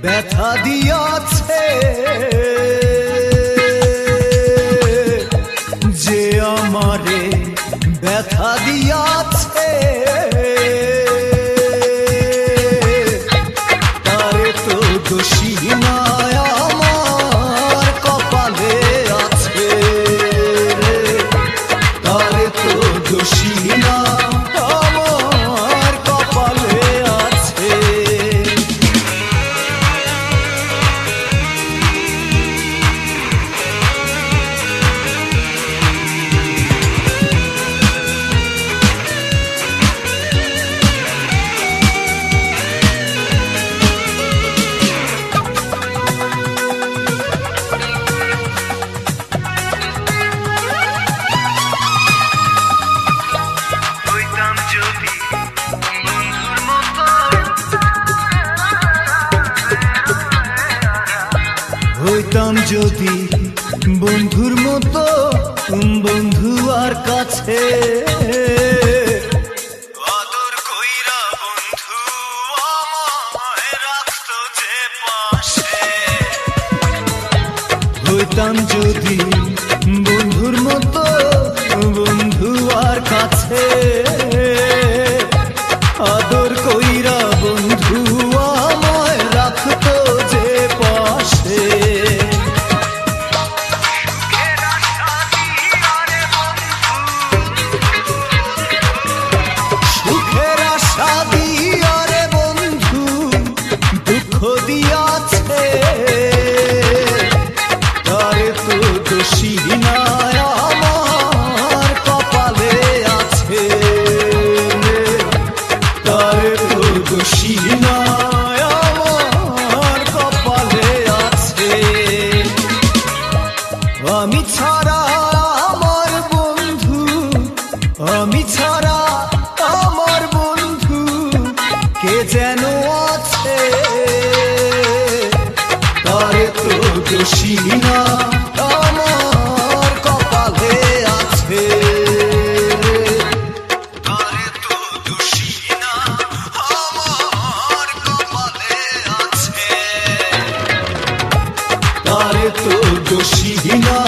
ব্যথা দিয়াছে, যে আমারে ব্যথা দিয়াছে, তারে তো দোষী না আমার কপালে আছে, তারে তো দোষী না আমার কপালে আছে। হইতাম যদি বন্ধুর মতো বন্ধু আর কাছে, আদর কইরা বন্ধু আমায় রাখতো যে পাশে। হইতাম যদি বন্ধুর মতো বন্ধু আর কাছে, আদর কইরা বন্ধু আমায় রাখতো যে পাশে। সুখের আশা দিয়া রে বন্ধু দুঃখ দিয়াছে, তারে তো দোষী না আমার কপালে আছে, তারে তো দোষী না আমার কপালে আছে। আমি ছাড়া আমার বন্ধু, আমি ছাড়া আমার বন্ধু কে যেন আছে, তারে তো দোষী না আমার কপালে আছে, তারে তো দোষী না আমার কপালে আছে, তারে তো দোষী না